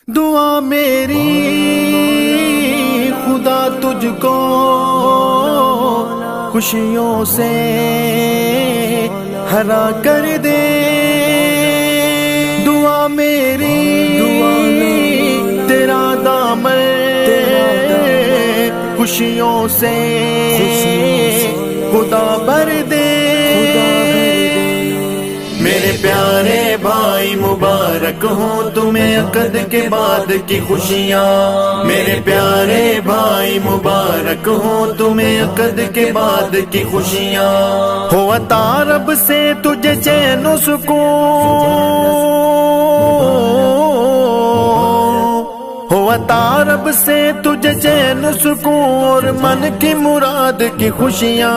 دعا میری خدا تجھ کو خوشیوں سے ہرا کر دے، دعا میری تیرا دامن خوشیوں سے خدا بھر دے۔ میرے پیارے بھائی مبارک ہوں تمہیں عقد کے بعد کی خوشیاں، میرے پیارے بھائی مبارک ہوں تمہیں عقد کے بعد کی خوشیاں، ہو عطا رب سے تجھے چین و سکون، ہو عطا رب سے تجھے چین و سکون اور من کی مراد کی خوشیاں۔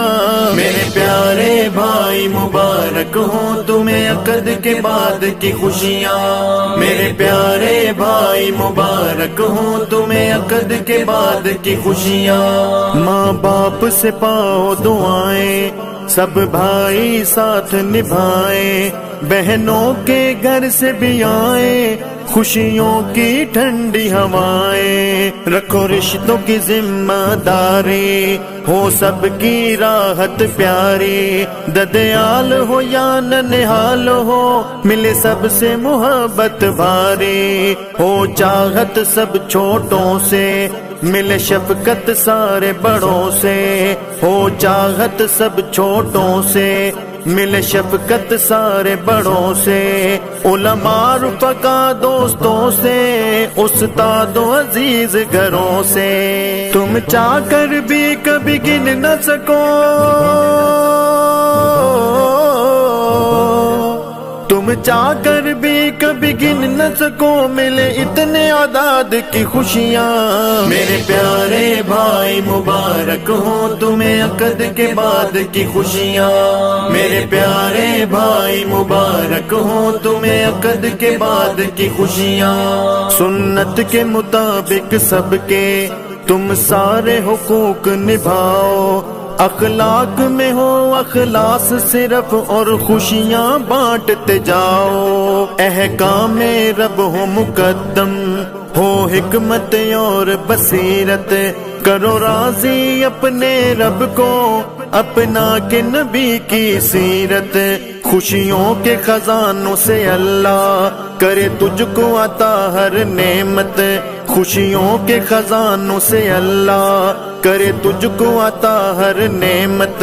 میرے پیارے بھائی مبارک ہوں تمہیں عقد کے بعد کی خوشیاں، میرے پیارے بھائی مبارک ہوں تمہیں عقد کے بعد کی خوشیاں۔ ماں باپ سے پاؤ دعائیں، سب بھائی ساتھ نبھائیں، بہنوں کے گھر سے بھی آئیں خوشیوں کی ٹھنڈی ہوائیں، رکھو رشتوں کی ذمہ داری، ہو سب کی راحت پیاری، ددیال ہو یا ننہال ہو ملے سب سے محبت بھاری، ہو چاہت سب چھوٹوں سے ملے شفقت سارے بڑوں سے، ہو چاہت سب چھوٹوں سے ملے شفقت سارے بڑوں سے، علماء رفقا دوستوں سے، استاد و عزیز گھروں سے، تم چاہ کر بھی کبھی گن نہ سکو، تم چاہ کر بھی کبھی گن نہ سکو ملے اتنے اعداد کی خوشیاں۔ میرے پیارے بھائی مبارک ہوں تمہیں عقد کے بعد کی خوشیاں، میرے پیارے بھائی مبارک ہوں تمہیں عقد کے بعد کی خوشیاں۔ سنت کے مطابق سب کے تم سارے حقوق نبھاؤ، اخلاق میں ہو اخلاص صرف اور خوشیاں بانٹتے جاؤ، احکام رب ہو مقدم، ہو حکمت اور بصیرت، کرو راضی اپنے رب کو اپنا کے نبی کی سیرت، خوشیوں کے خزانوں سے اللہ کرے تجھ کو عطا ہر نعمت، خوشیوں کے خزانوں سے اللہ کرے تجھ کو عطا ہر نعمت،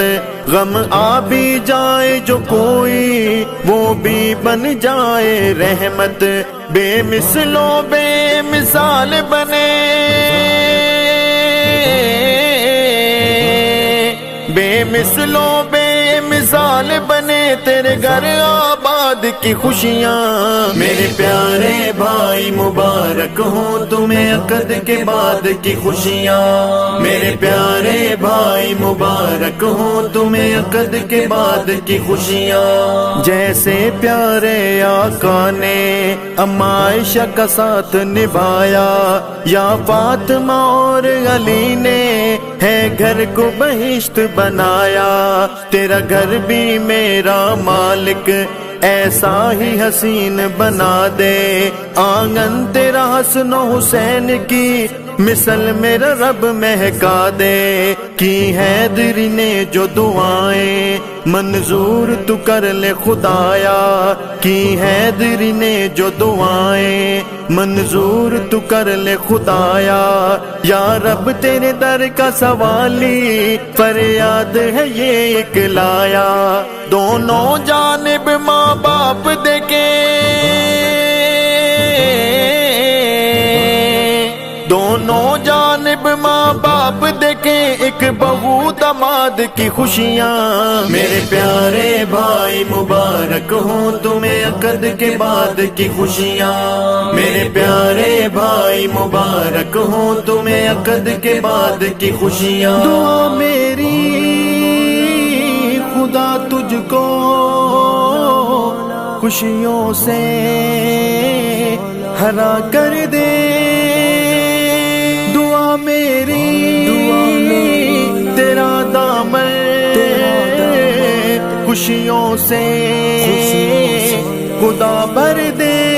غم آ بھی جائے جو کوئی وہ بھی بن جائے رحمت، بے مثل و بے مثال بنے، بے مثل و بے مثال بنے تیرے گھر آباد کی خوشیاں۔ میرے پیارے بھائی مبارک ہوں تمہیں عقد کے بعد کی خوشیاں، میرے پیارے بھائی مبارک ہوں تمہیں عقد کے بعد کی خوشیاں۔ جیسے پیارے آقا نے اما عائشہ کا ساتھ نبھایا، یا فاطمہ اور علی نے ہے گھر کو بہشت بنایا، تیرا گھر بھی میرا مالک ایسا ہی حسین بنا دے، آنگن تیرا حسن و حسین کی مثل میرا رب مہکا دے، کی حیدری نے جو دعائیں منظور تو کر لے خدایا، کی حیدری نے جو دعائیں منظور تو کر لے خدایا، یا رب تیرے در کا سوالی فریاد ہے یہ اکلایا، دونوں جانب ماں باپ دیکھے، دونوں جانب ماں باپ دیکھیں ایک بہو داماد کی خوشیاں۔ میرے پیارے بھائی مبارک ہوں تمہیں عقد کے بعد کی خوشیاں، میرے پیارے بھائی مبارک ہوں تمہیں عقد کے بعد کی خوشیاں۔ دعا میری خدا تجھ کو خوشیوں سے ہرا کر دے، دعا میری تیرا دامن خوشیوں سے خدا بھر دے۔